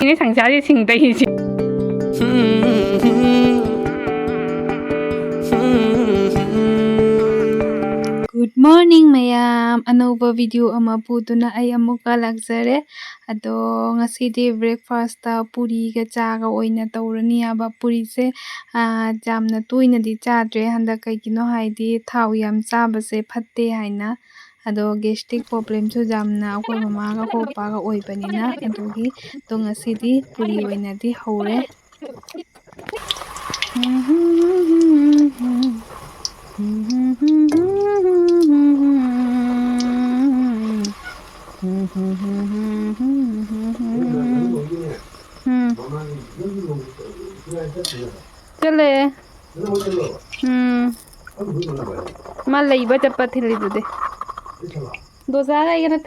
ini 상자리 싱데이지. Good morning mayam, anova video ama putuna ay amuka lagjare ado ngasidi breakfast ta puri ga cha ga oina tawrani aba puri se jamna toina di chadre handa kaigino haidi thau yam chaba se phatte haina ado gastric problem chu jamna akoi mama ga hopa ga oibanina adogi to ngasidi puri oina di hore चले मैं लई बचा पथली दे दो साल आई ना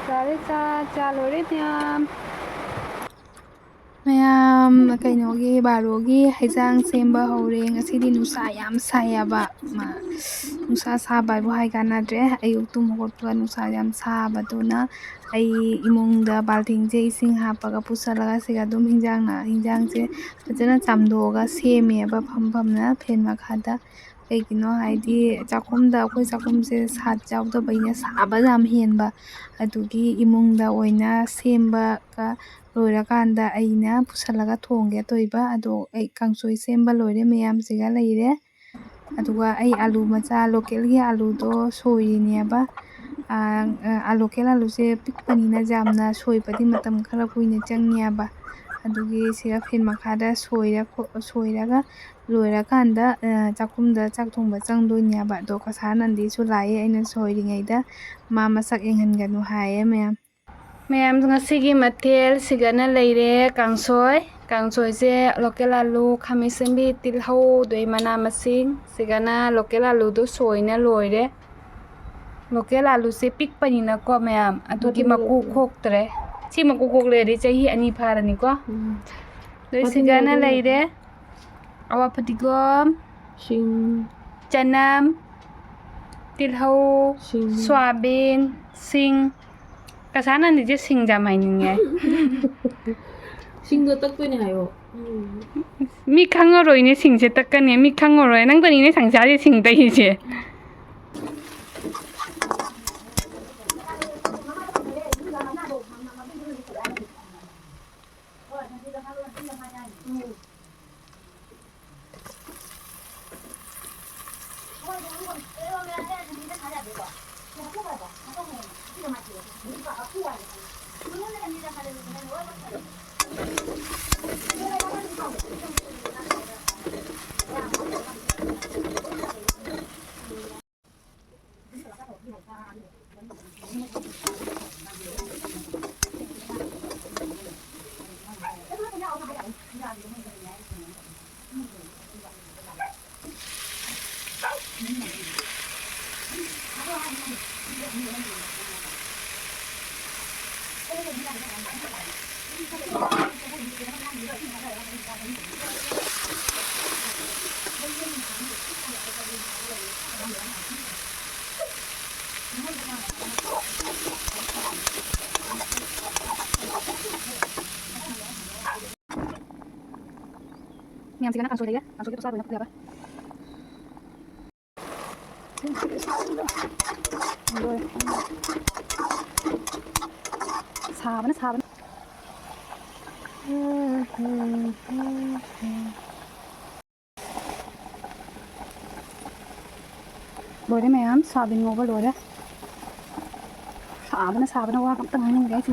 सारे साथ चालो रे त्याम mayam kainogi barogi haijang semba hore ngasidi nusa yam sayaba nusa saba bu hai kanadre ayuk tum hotwa nusa yam saba duna ai imungda balting je ising hapaga pusalaga siga dum hinjang je fajana chamdoga seme ba pham na phen makhada kaigino haidi chakomda akoi chakomse sat jawda baina saba jam henba adugi imungda oina semba ka loirakanda aina pusalaga thongge toiba ado ai kangsoi semba loire mayam siga leire aduga ai alu macha local gi alu do soini aba local alu se pikpanina jamna soipadi matam khara kuina changni aba adugi siga phen makhada soiraga loirakanda chakumda chak thongba changdoini aba do kasanandi chu lai aina soiringaida ma masak enghanganu haye mayam mayam ngasigi mathel sigana leire kangsoy se local alu khamisembi tilhau doi mana masing sigana local alu do soina loire local alu se pikpanina ko mayam atugi maku khoktre si maku khokle ri chahi ani pharani ko doi sigana leire awa patigom sing chanam tilhau soyabin sing kasana ni je sing jamai ninge sing도 떡분이 하요. mi khangoro ine sing je takkane mi khangoro nang to ine sangsari sing dai je Yang sigana kangsoy ya to sa banyak apa saban loire mayam sabin ngoba loire sabana wa kam tang ning guys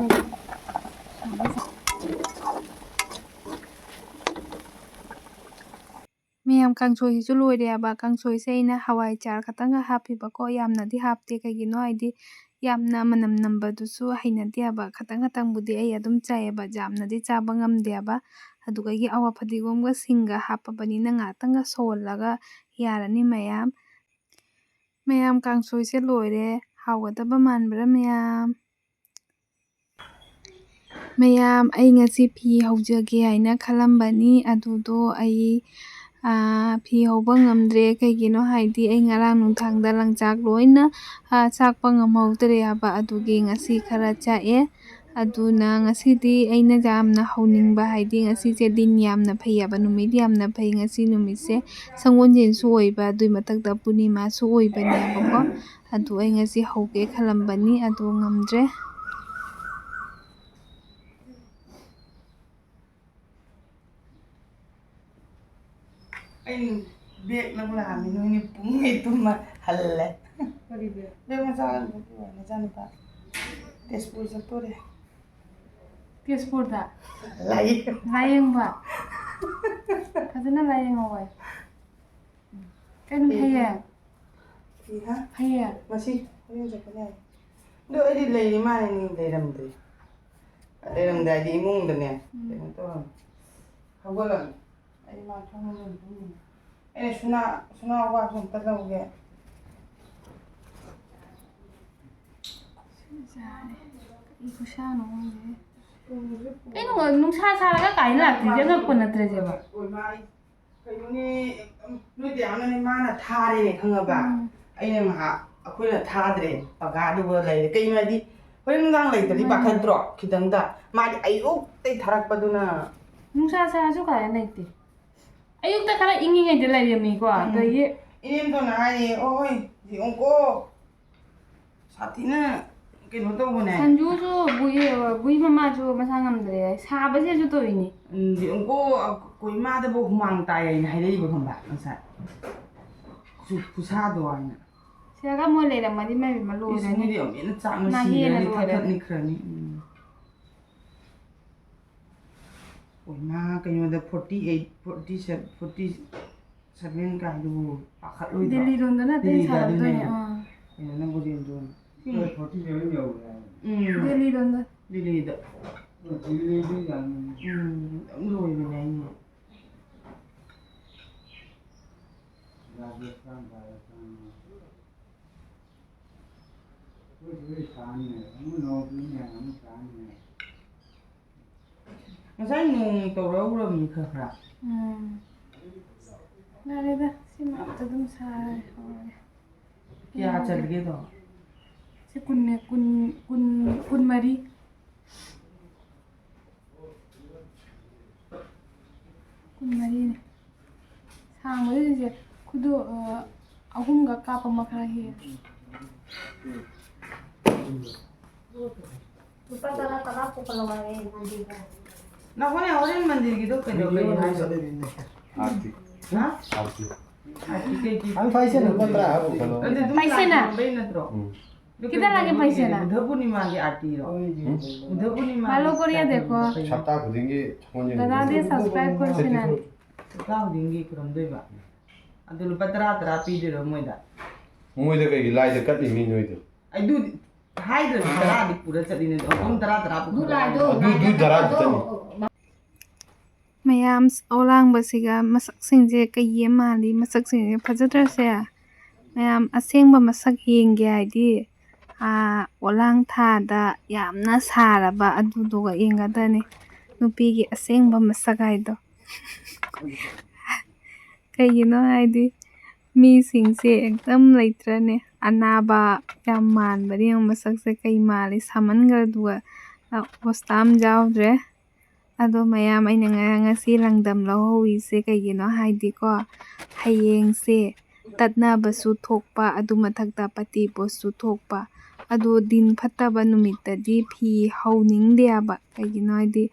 mayam kangsoy chu loire aba kangsoy se ina hawai char khatanga hapiba ko yamna di hapte kaigino aidi yamna manam namba dusu hainadi aba khatang budi ai adum chai aba jamna di chaba ngamde aba aduga gi awa phadigom ga singa hapabani na ngatanga sollaga yarani mayam kangsoy se loire hawadaba manbra mayam ai ngasi phi haujage haina khalambani adudo ai ꯐꯤ ꯍꯧꯕ ꯉꯝꯗ꯭ꯔꯦ ꯀꯩꯒꯤꯅꯣ ꯍꯥꯏꯗꯤ ꯑꯩ ꯉꯔꯥꯡ ꯅꯨꯡꯗꯥꯡꯗ ꯂꯪꯆꯥꯛ ꯂꯣꯏꯅ ꯆꯥꯛꯄ ꯉꯝꯍꯧꯗ꯭ꯔꯦ ꯍꯥꯏꯕ ꯑꯗꯨꯒꯤ ꯉꯁꯤ ꯈꯔ ꯆꯥꯛꯑꯦ ꯑꯗꯨꯅ ꯉꯁꯤꯗꯤ ꯑꯩꯅ ꯌꯥꯝꯅ ꯍꯧꯅꯤꯡꯕ ꯍꯥꯏꯗꯤ ꯉꯁꯤꯁꯦ ꯗꯤꯟ ꯌꯥꯝꯅ ꯐꯩꯌꯦꯕ ꯅꯨꯃꯤꯠ ꯌꯥꯝꯅ ꯐꯩ ꯉꯁꯤ ꯅꯨꯃꯤꯠꯁꯦ ꯁꯪꯒꯣꯜꯁꯦꯟꯁꯨ ꯑꯣꯏꯕ ꯑꯗꯨꯏ ꯃꯊꯛꯇ ꯄꯨꯔꯅꯤꯃꯥꯁꯨ ꯑꯣꯏꯕꯅꯦꯕꯀꯣ ꯑꯗꯨ ꯑꯩ ꯉꯁꯤ ꯍꯧꯒꯦ ꯈꯜꯂꯝꯕꯅꯤ ꯑꯗꯨ ꯉꯝꯗ꯭ꯔꯦ ꯑꯩ ꯕꯦꯛ ꯂꯧꯔꯛꯑꯃꯤ ꯅꯣꯏꯅ ꯄꯨꯡꯉꯩ ꯇꯨꯝꯃ ꯍꯜꯂꯦ ꯕꯦꯛ ꯃꯆꯥ ꯅꯆꯥꯅꯨꯄꯥ ꯇꯦꯖꯄꯨꯔ ꯆꯠꯇꯣꯔꯦ ꯇꯦꯖꯄꯨꯔꯗ ꯂꯥꯏꯌꯦꯡ ꯂꯥꯏꯌꯦꯡꯕ ꯐꯖꯅ ꯂꯥꯏꯌꯦꯡꯍꯧꯋꯦ ꯀꯩꯅꯣ ꯍꯌꯦꯡ ꯍꯌꯦꯡ ꯉꯁꯤ ꯍꯌꯦꯡ ꯆꯠꯀꯅꯤ ꯍꯥꯏ ꯑꯗꯣ ꯑꯩꯗꯤ ꯂꯩꯔꯤ ꯃꯥꯜꯂꯦ ꯂꯩꯔꯝꯗ꯭ꯔꯦ ꯂꯩꯔꯝꯗꯥꯏꯗꯤ ꯏꯃꯨꯡꯗꯅꯦ ꯀꯩꯅꯣ ꯇꯧꯔꯝꯃꯦ ꯍꯧꯒꯠꯂꯝꯃꯦ ꯑꯩ ꯃꯥ ꯊꯣꯡꯅ ꯑꯩꯅ ꯁꯨꯅꯥ ꯋꯥꯁꯨ ꯑꯝꯇ ꯂꯧꯒꯦ ꯀꯩ ꯈꯨꯁꯥꯅꯣ ꯈꯪꯗꯦ ꯀꯩꯅꯣ ꯅꯨꯡꯁꯥ ꯁꯥꯔꯒ ꯀꯥꯏꯅ ꯂꯥꯛꯇ꯭ꯔꯤꯁꯦ ꯑꯉꯛꯄ ꯅꯠꯇ꯭ꯔꯁꯦꯕ ꯀꯩꯅꯣꯅꯦ ꯅꯣꯏꯗꯤ ꯌꯥꯝꯅꯅꯦ ꯃꯥꯅ ꯊꯥꯔꯦꯅꯦ ꯈꯪꯉꯕ ꯑꯩꯅ ꯉꯥꯏꯍꯥꯛ ꯑꯩꯈꯣꯏꯅ ꯊꯥꯗ꯭ꯔꯦ ꯄꯒꯥꯗꯨꯕ ꯂꯩꯔꯦ ꯀꯩꯅꯣ ꯍꯥꯏꯗꯤ ꯍꯣꯔꯦꯟ ꯅꯨꯡꯗꯥꯡ ꯂꯩꯇ꯭ꯔꯗꯤ ꯄꯥꯈꯠꯇ꯭ꯔꯣ ꯈꯤꯇꯪꯗ ꯃꯥꯗꯤ ꯑꯌꯨꯛꯇꯩ ꯊꯥꯔꯛꯄꯗꯨꯅ ꯅꯨꯡꯁꯥ ꯁꯥꯔꯁꯨ ꯀꯥꯏꯅ ꯂꯩꯇꯦ ꯑꯌꯨꯛꯇ ꯈꯔ ꯏꯪꯉꯤꯉꯩꯗ ꯂꯩꯔꯝꯃꯤꯀꯣ ꯑꯗꯒꯤ ꯏꯅꯦꯝꯗꯣꯅ ꯍꯥꯏꯌꯦ ꯑꯣꯍꯣꯏ ꯌꯦꯡꯉꯨꯀꯣ ꯁꯥꯊꯤꯅ ꯀꯩꯅꯣ ꯇꯧꯕꯅꯦ ꯁꯟꯖꯨꯁꯨ ꯕꯨꯏ ꯃꯃꯥꯁꯨ ꯃꯁꯥ ꯉꯝꯗ꯭ꯔꯦ ꯁꯥꯕꯁꯤꯁꯨ ꯇꯧꯔꯤꯅꯤ ꯌꯦꯡꯉꯨꯀꯣ ꯑꯩꯈꯣꯏ ꯏꯃꯥꯗꯕꯨ ꯍꯨꯃꯥꯡ ꯇꯥꯏ ꯍꯥꯏꯅ ꯍꯥꯏꯔꯛꯏꯕ ꯈꯪꯕ꯭ꯔꯥ ꯉꯁꯥꯏ ꯈꯨꯁꯥꯗꯣ ꯍꯥꯏꯅ ꯁꯤꯗꯒ ꯃꯣꯏ ꯂꯩꯔꯝꯃꯗꯤ ꯃꯩ ꯂꯣꯏꯔꯅꯤ ꯃꯣꯏꯗꯤ ꯑꯃꯨꯛ ꯍꯦꯟꯅ ꯆꯥꯛꯅ ꯁꯤꯔꯅꯤ ꯊꯠ ꯅꯤꯛꯈ꯭ꯔꯅꯤ ꯃꯥ ꯀꯩꯅꯣꯗ 48 47 ꯀꯥꯏꯗꯨꯕꯨ ꯄꯥꯈꯠꯂꯣꯏꯗ꯭ꯔꯣ ꯗꯦꯜꯂꯤꯔꯣꯝꯗꯅ ꯑꯇꯩ ꯁꯥꯔꯛꯇꯣꯏꯅꯦ ꯀꯩꯅꯣꯅ ꯕꯨꯖꯦꯟꯗꯣꯟ 47 ꯌꯧꯔꯦ ꯗꯦꯜꯂꯤꯔꯣꯝꯗ ꯗꯤꯜꯂꯤꯗ ꯗꯤꯜꯂꯤꯗꯤ ꯌꯥꯝ ꯑꯗꯨꯝ ꯂꯣꯏꯕꯅꯦ ꯑꯩꯅ ꯔꯥꯖꯁꯊꯥꯟ ꯀꯣꯏ ꯁꯥꯅꯤ ꯑꯃꯨꯛ ꯅꯣꯡꯅꯤ ꯑꯃꯨꯛ ꯁꯥꯅꯤꯉꯁꯥꯏ ꯅꯣꯡ ꯇꯧꯔꯛꯎꯔꯕꯅꯤ ꯈꯔ ꯌꯥꯔꯦꯗ ꯁꯤ ꯃꯔꯛꯇ ꯑꯗꯨꯝ ꯁꯥꯔꯦ ꯍꯧꯔꯒꯦ ꯀꯌꯥ ꯆꯠꯒꯦꯗꯣ ꯁꯤ ꯀꯨꯟꯅꯦ ꯀꯨꯟꯃꯔꯤ ꯀꯨꯟꯃꯔꯤꯅꯦ ꯁꯥꯡꯕꯁꯤꯡꯁꯦ ꯈꯨꯗꯣ ꯑꯍꯨꯝꯒ ꯀꯥꯞꯄ ꯑꯃ ꯈꯔ ꯍꯦꯜꯂꯦ ऊपर चला तला पुकल वाले मंदिर का नाखोने हॉरेन मंदिर की तो कहीं हाइसो आरती हाँ आरती आरती के की हम पैसे नहीं 15 है वो कलो पैसे ना नत्रो किधर लगे पैसे ना बुद्ध पूर्णिमा की आरती रो बुद्ध पूर्णिमा फॉलो करिए देखो सप्ताह खुदेंगे छोंजे दादा दे सब्सक्राइब कर सिना काउ दिंगी क्रम देबा अदु लुपा तरा पीदिरो मोइदा मोइदा कई लाइदा कटली मी नोइदो अदु हाइदो तरा दि पूरा चलिने अदुम तरा दूध लाई दो दू दरा तनी ꯃꯌꯥꯝ ꯑꯣꯂꯥꯡꯕꯁꯤꯒ ꯃꯁꯛꯁꯤꯡꯁꯦ ꯀꯩ ꯃꯥꯜꯂꯤ ꯃꯁꯛꯁꯤꯡꯁꯦ ꯐꯖꯗ꯭ꯔꯁꯦ ꯃꯌꯥꯝ ꯑꯁꯦꯡꯕ ꯃꯁꯛ ꯌꯦꯡꯒꯦ ꯍꯥꯏꯗꯤ ꯑꯣꯂꯥꯡ ꯊꯥꯗ ꯌꯥꯝꯅ ꯁꯥꯔꯕ ꯑꯗꯨꯗꯨꯒ ꯌꯦꯡꯒꯗꯅꯤ ꯅꯨꯄꯤꯒꯤ ꯑꯁꯦꯡꯕ ꯃꯁꯛ ꯍꯥꯏꯗꯣ ꯀꯩꯒꯤꯅꯣ ꯍꯥꯏꯗꯤ ꯃꯤꯁꯤꯡꯁꯦ ꯑꯦꯛꯗꯝ ꯂꯩꯇ꯭ꯔꯅꯦ ꯑꯅꯥꯕ ꯌꯥꯝ ꯃꯥꯟꯕꯅꯤ ꯃꯁꯛꯁꯦ ꯀꯩ ꯃꯥꯜꯂꯤ ꯁꯥꯃꯟꯈ꯭ꯔꯗꯨꯒ ꯄꯣꯁꯇꯥ ꯑꯃ ꯌꯥꯎꯗ꯭ꯔꯦ ꯑꯗꯣ ꯃꯌꯥꯝ ꯑꯩꯅ ꯉꯁꯤ ꯂꯪꯗꯝ ꯂꯧꯍꯧꯔꯤꯁꯦ ꯀꯩꯒꯤꯅꯣ ꯍꯥꯏꯗꯤꯀꯣ ꯍꯌꯦꯡꯁꯦ ꯇꯠꯅꯕꯁꯨ ꯊꯣꯛꯄ ꯑꯗꯨ ꯃꯊꯛꯇ ꯄꯇꯤꯄꯣꯠꯁꯨ ꯊꯣꯛꯄ ꯑꯗꯣ ꯗꯤꯟ ꯐꯠꯇꯕ ꯅꯨꯃꯤꯠꯇꯗꯤ ꯐꯤ ꯍꯧꯅꯤꯡꯗꯦꯕ ꯀꯩꯒꯤꯅꯣ ꯍꯥꯏꯗꯤ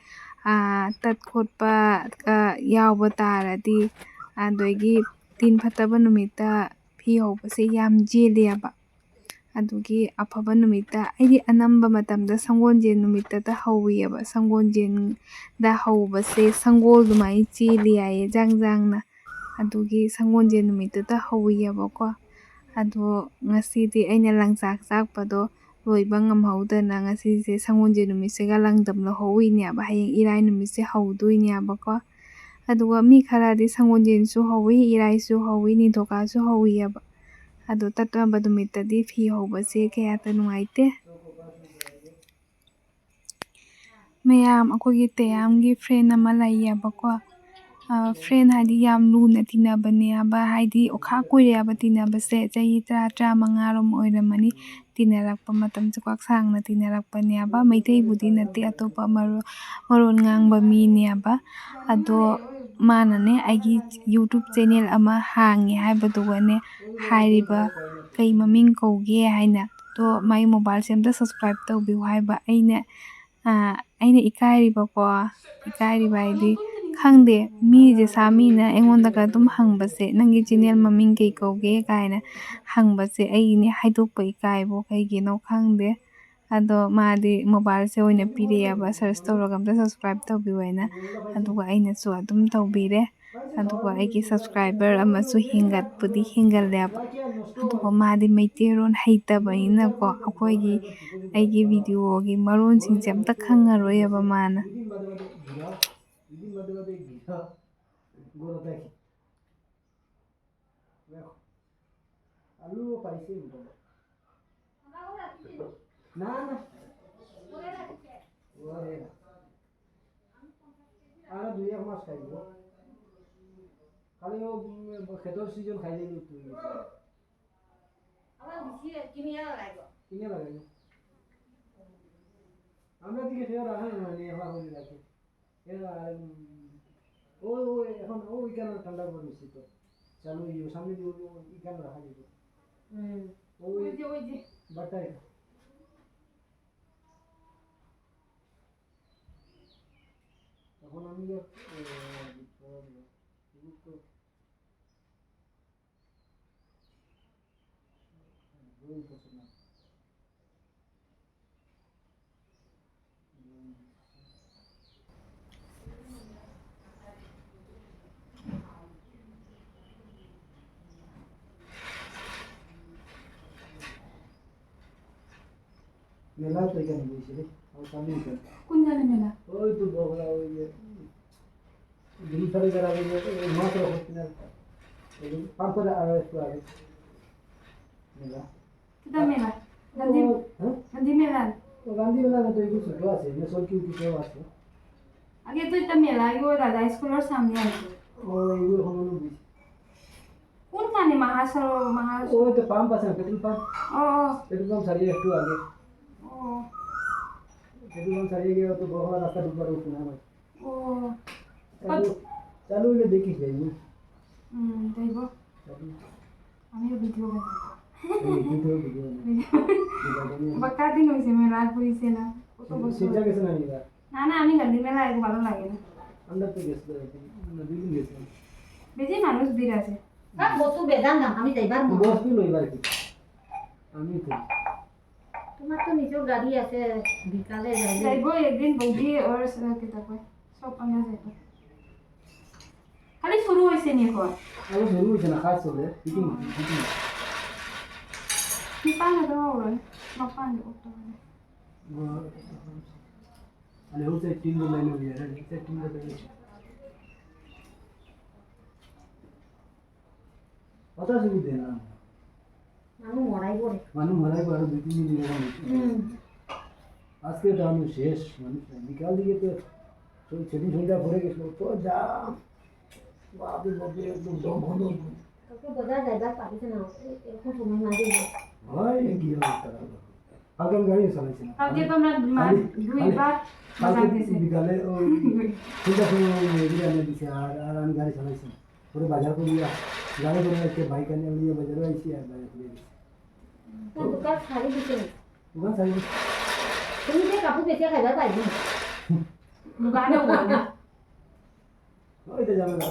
ꯇꯠ ꯈꯣꯠꯄꯒ ꯌꯥꯎꯕ ꯇꯥꯔꯗꯤ ꯑꯗꯒꯤ ꯗꯤꯟ ꯐꯠꯇꯕ ꯅꯨꯃꯤꯠꯇ ꯐꯤ ꯍꯧꯕꯁꯦ ꯌꯥꯝ ꯌꯦꯠꯂꯦꯕ ꯑꯗꯨꯒꯤ ꯑꯐꯕ ꯅꯨꯃꯤꯠꯇ ꯑꯩꯗꯤ ꯑꯅꯝꯕ ꯃꯇꯝꯗ ꯁꯪꯒꯣꯜꯁꯦꯟ ꯅꯨꯃꯤꯠꯇꯗ ꯍꯧꯋꯦꯕ ꯁꯪꯒꯣꯜꯁꯦꯟꯗ ꯍꯧꯕꯁꯦ ꯁꯪꯒꯣꯜ ꯑꯗꯨꯃꯥꯏꯅ ꯆꯦꯜꯂꯤ ꯍꯥꯏꯌꯦ ꯖꯥꯡ ꯑꯗꯨꯒꯤ ꯁꯪꯒꯣꯜꯁꯦꯟ ꯅꯨꯃꯤꯠꯇꯨꯗ ꯍꯧꯋꯦꯕꯀꯣ ꯑꯗꯣ ꯉꯁꯤꯗꯤ ꯑꯩꯅ ꯂꯪꯆꯥꯛ ꯆꯥꯛꯄꯗꯣ ꯂꯣꯏꯕ ꯉꯝꯍꯧꯗꯅ ꯉꯁꯤꯁꯦ ꯁꯪꯒꯣꯜꯁꯦꯟ ꯅꯨꯃꯤꯠꯁꯤꯒ ꯂꯪꯗꯝ ꯂꯧꯍꯧꯔꯤꯅꯦꯕ ꯍꯌꯦꯡ ꯏꯔꯥꯏ ꯅꯨꯃꯤꯠꯁꯦ ꯍꯧꯗꯣꯏꯅꯦꯕꯀꯣ ꯑꯗꯨꯒ ꯃꯤ ꯈꯔꯗꯤ ꯁꯪꯒꯣꯜꯁꯦꯟꯁꯨ ꯍꯧꯋꯤ ꯏꯔꯥꯏꯁꯨ ꯍꯧꯋꯤ ꯅꯤꯡꯊꯧꯀꯥꯁꯨ ꯍꯧꯋꯤꯑꯕ ꯑꯗꯣ ꯇꯠꯅꯕ ꯅꯨꯃꯤꯠꯇꯗꯤ ꯐꯤ ꯍꯧꯕꯁꯦ ꯀꯌꯥꯇ ꯅꯨꯡꯉꯥꯏꯇꯦ ꯃꯌꯥꯝ ꯑꯩꯈꯣꯏꯒꯤ ꯇꯦꯌꯥꯝꯒꯤ ꯐ꯭ꯔꯦꯟ ꯑꯃ ꯂꯩꯌꯦꯕꯀꯣ ꯐ꯭ꯔꯦꯟ ꯍꯥꯏꯗꯤ ꯌꯥꯝ ꯂꯨꯅ ꯇꯤꯟꯅꯕꯅꯦ ꯍꯥꯏꯕ ꯍꯥꯏꯗꯤ ꯑꯣꯈꯥ ꯀꯨꯏꯔꯦ ꯍꯥꯏꯕ ꯇꯤꯟꯅꯕꯁꯦ ꯆꯍꯤ 10-15ꯔꯣꯝ ꯑꯣꯏꯔꯝꯃꯅꯤ ꯇꯤꯟꯅꯔꯛꯄ ꯃꯇꯝꯁꯦ ꯄꯥꯛ ꯁꯥꯡꯅ ꯇꯤꯟꯅꯔꯛꯄꯅꯦ ꯍꯥꯏꯕ ꯃꯩꯇꯩꯕꯨꯗꯤ ꯅꯠꯇꯦ ꯑꯇꯣꯞꯄ ꯃꯔꯣꯟ ꯉꯥꯡꯕ ꯃꯤꯅꯦ ꯍꯥꯏꯕ ꯑꯗꯣ ꯃꯥꯅꯅꯦ ꯑꯩꯒꯤ ꯌꯨꯇ꯭ꯌꯨꯕ ꯆꯦꯅꯦꯜ ꯑꯃ ꯍꯥꯡꯉꯦ ꯍꯥꯏꯕꯗꯨꯒꯅꯦ ꯍꯥꯏꯔꯤꯕ ꯀꯩ ꯃꯃꯤꯡ ꯀꯧꯒꯦ ꯍꯥꯏꯅ ꯇꯣ ꯃꯥꯒꯤ ꯃꯣꯕꯥꯏꯜꯁꯦ ꯑꯝꯇ ꯁꯕꯁꯀ꯭ꯔꯥꯏꯕ ꯇꯧꯕꯤꯌꯨ ꯍꯥꯏꯕ ꯑꯩꯅ ꯏꯀꯥꯏꯔꯤꯕ ꯍꯥꯏꯗꯤ ꯈꯪꯗꯦ ꯃꯤꯁꯦ ꯃꯤꯅ ꯑꯩꯉꯣꯟꯗꯒ ꯑꯗꯨꯝ ꯍꯪꯕꯁꯦ ꯅꯪꯒꯤ ꯆꯦꯅꯦꯜ ꯃꯃꯤꯡ ꯀꯩ ꯀꯧꯒꯦ ꯀꯥꯏꯅ ꯍꯪꯕꯁꯦ ꯑꯩꯅꯦ ꯍꯥꯏꯗꯣꯛꯄ ꯏꯀꯥꯏꯕꯣ ꯀꯩꯒꯤꯅꯣ ꯈꯪꯗꯦ ꯑꯗꯣ ꯃꯥꯗꯤ ꯃꯣꯕꯥꯏꯜꯁꯦ ꯑꯣꯏꯅ ꯄꯤꯔꯛꯑꯦꯕ ꯁꯔꯁ ꯇꯧꯔꯒ ꯑꯝꯇ ꯁꯕꯁꯀ꯭ꯔꯥꯏꯕ ꯇꯧꯕꯤꯌꯨ ꯍꯥꯏꯅ ꯑꯗꯨꯒ ꯑꯩꯅꯁꯨ ꯑꯗꯨꯝ ꯇꯧꯕꯤꯔꯦ ꯑꯗꯨꯒ ꯑꯩꯒꯤ ꯁꯕꯁꯀ꯭ꯔꯥꯏꯕꯔ ꯑꯃꯁꯨ ꯍꯦꯟꯒꯠꯂꯦꯕ ꯑꯗꯨꯒ ꯃꯥꯗꯤ ꯃꯩꯇꯩꯔꯣꯟ ꯍꯩꯇꯕꯅꯤꯅꯀꯣ ꯑꯩꯒꯤ ꯚꯤꯗꯤꯑꯣꯒꯤ ꯃꯔꯣꯟꯁꯤꯡꯁꯦ ꯑꯝꯇ ꯈꯪꯉꯔꯣꯏꯑꯕ ꯃꯥꯅ मेला तो क्या नहीं इसलिए और सामने कर कौन जाने मेला ओए तू बोला वो ये दिल सारे करा गए मात्र होती ना लेकिन पांच पर आ रहा है मेला कितना मेला गांधी मेला तो गांधी मेला में तो एक सुधवा से मैं सोच क्यों किसे वास्ते आगे तो इतना मेला यो दादा स्कूल और सामने आई और ये हम लोग भी कौन खाने महासर ओ तो पंप पास है पेट्रोल पंप सारी एक टू आगे पेट्रोल पंप सारी गया तो बहुत रास्ता डूबा रुक ना चालू ले देखी जाइए देखो আমি ভিডিও বাকা দিন হইছে মেলা ঘুরিছে না কত বছর সিজা গেছে না নিবা না আমি গান্ধী মেলা একটু ভালো লাগে না अंदर तो गैस नदी में गैस বেশি মানুষ ভিড় আছে সব বস্তু বেদান দাম আমি যাইবার মন बस भी लइबार की আমি তো তোমার তো নিজের গাড়ি আছে বিকালে যাইবে যাইবো একদিন বৌদি और কেটা কয় সব আমরা যাইবো খালি শুরু হইছে নি এখন আলো শুরু হইছে না খাস চলে ফিটিং কি পানা দাও ওরে মাপান ওটা আলে হচ্ছে টিম লাইন হয়ে যায় না টিম লাইন কত সুবিধা না মানুষ মরাই পড়ে মানুষ মারাই করে দুই তিন দিন আজকে তো আমি শেষ মানুষ বিকাল দিকে তো সেদিন সন্ধ্যা পড়ে গেছিল তো যা বাপরে বাপরে একদম দম বন্ধ তোকে বাজার যাইবার পারিস না এরকম সময় না দিলে হয় কি অবস্থা আগে আমি গাড়ি চালাইছি না কালকে তো আমরা দুইবার বাজার দিছি বিকালে ওই সন্ধ্যা সময় এদিকে আনে দিছে আর আমি গাড়ি চালাইছি পুরো বাজার করে গাড়ি করে একটা বাইক আনে নিয়ে বাজারে আইছি আর বাজার করে দিছি তো দোকান খালি দিছে দোকান সারি তুমি যে কাপড় বেচে খাইবার পাইবি দোকানে ওই ওইটা যাবে না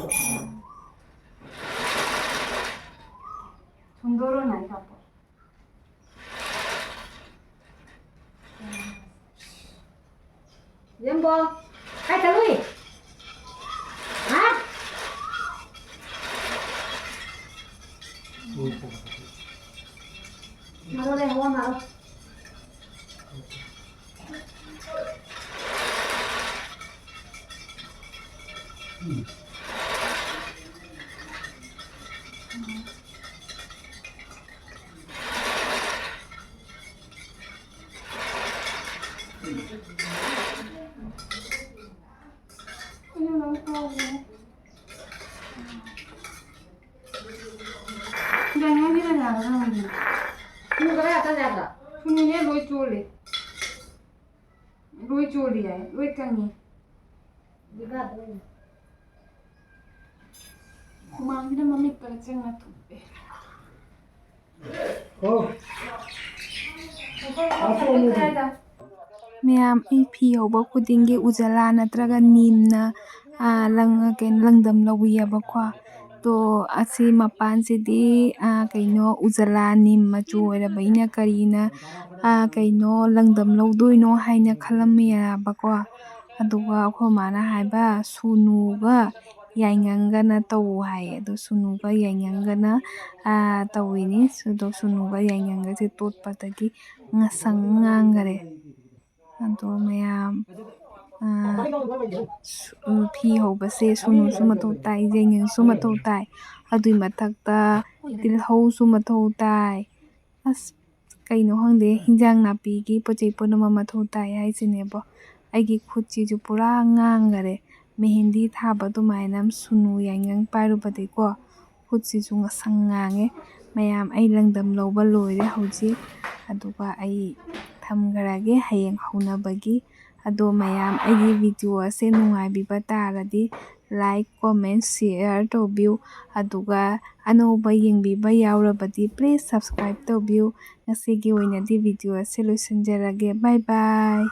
সুন্দরও নাই কাপড় জেম্বো আই চালুই হ্যাঁ মারো রে হওয়া মারো cái này cả. 수누네 로이 쫄리. 로이 쫄리야. 로이 깡이. Đi ra đây. 구멍이나 맘이 빠르짱나 톱에. ꯃꯌꯥꯝ ꯑꯩ ꯐꯤ ꯍꯧꯕ ꯈꯨꯗꯤꯡꯒꯤ ꯎꯖꯥꯂꯥ ꯅꯠꯇ꯭ꯔꯒ ꯅꯤꯝꯅ ꯂꯪꯗꯝ ꯂꯧꯕꯤꯑꯕꯀꯣ ꯇꯣ ꯑꯁꯤ ꯃꯄꯥꯟꯁꯤꯗꯤ ꯀꯩꯅꯣ ꯎꯖꯥꯂꯥ ꯅꯤꯝ ꯃꯆꯨ ꯑꯣꯏꯔꯕ ꯑꯩꯅ ꯀꯔꯤꯅ ꯀꯩꯅꯣ ꯂꯪꯗꯝ ꯂꯧꯗꯣꯏꯅꯣ ꯍꯥꯏꯅ ꯈꯜꯂꯝꯃꯦꯕꯀꯣ ꯑꯗꯨꯒ ꯑꯩꯈꯣꯏ ꯃꯥꯅ ꯍꯥꯏꯕ ꯁꯨꯅꯨꯒ ꯌꯥꯏꯉꯪꯒꯅ ꯇꯧ ꯍꯥꯏꯌꯦ ꯑꯗꯣ ꯁꯨꯅꯨꯒ ꯌꯥꯏꯉꯪꯒꯅ ꯇꯧꯋꯤꯅꯤ ꯑꯗꯣ ꯁꯨꯅꯨꯒ ꯌꯥꯏꯉꯪꯒꯁꯦ ꯇꯣꯠꯄꯗꯒꯤ ꯉꯁꯪ ꯉꯥꯡꯈꯔꯦ ꯑꯗꯣ ꯃꯌꯥꯝ ꯐꯤ ꯍꯧꯕꯁꯦ ꯁꯨꯅꯨꯁꯨ ꯃꯊꯧ ꯇꯥꯏ ꯌꯥꯏꯉꯪꯁꯨ ꯃꯊꯧ ꯇꯥꯏ ꯑꯗꯨꯏ ꯃꯊꯛꯇ ꯇꯤꯜꯍꯧꯁꯨ ꯃꯊꯧ ꯇꯥꯏ ꯑꯁ ꯀꯩꯅꯣ ꯈꯪꯗꯦ ꯍꯤꯟꯖꯥꯡ ꯅꯥꯄꯤꯒꯤ ꯄꯣꯠ ꯆꯩ ꯄꯨꯝꯅꯃꯛ ꯃꯊꯧ ꯇꯥꯏ ꯍꯥꯏꯁꯤꯅꯦꯕꯣ ꯑꯩꯒꯤ ꯈꯨꯠꯁꯤꯁꯨ ꯄꯨꯔꯥ ꯉꯥꯡꯈꯔꯦ ꯃꯦꯍꯦꯟꯗꯤ ꯊꯥꯕ ꯑꯗꯨꯃꯥꯏꯅ ꯁꯨꯅꯨ ꯌꯥꯏꯉꯪ ꯄꯥꯏꯔꯨꯕꯗꯒꯤꯀꯣ ꯈꯨꯠꯁꯤꯁꯨ ꯉꯁꯪ ꯉꯥꯡꯉꯦ ꯃꯌꯥꯝ ꯑꯩ ꯂꯪꯗꯝ ꯂꯧꯕ ꯂꯣꯏꯔꯦ ꯍꯧꯖꯤꯛ ꯑꯗꯨꯒ ꯑꯩ ꯊꯝꯈ꯭ꯔꯒꯦ ꯍꯌꯦꯡ ꯍꯧꯅꯕꯒꯤ ꯑꯗꯣ ꯃꯌꯥꯝ ꯑꯩꯒꯤ ꯚꯤꯗꯤꯑꯣ ꯑꯁꯦ ꯅꯨꯡꯉꯥꯏꯕꯤꯕ ꯇꯥꯔꯗꯤ ꯂꯥꯏꯛ ꯀꯣꯃꯦꯟ ꯁꯤꯌꯔ ꯇꯧꯕꯤꯌꯨ ꯑꯗꯨꯒ ꯑꯅꯧꯕ ꯌꯦꯡꯕꯤꯕ ꯌꯥꯎꯔꯕꯗꯤ ꯄ꯭ꯂꯤꯖ ꯁꯕꯁꯀ꯭ꯔꯥꯏꯕ ꯇꯧꯕꯤꯌꯨ ꯉꯁꯤꯒꯤ ꯑꯣꯏꯅꯗꯤ ꯚꯤꯗꯤꯑꯣ ꯑꯁꯦ ꯂꯣꯏꯁꯤꯟꯖꯔꯒꯦ ꯕꯥꯏ ꯕꯥꯏ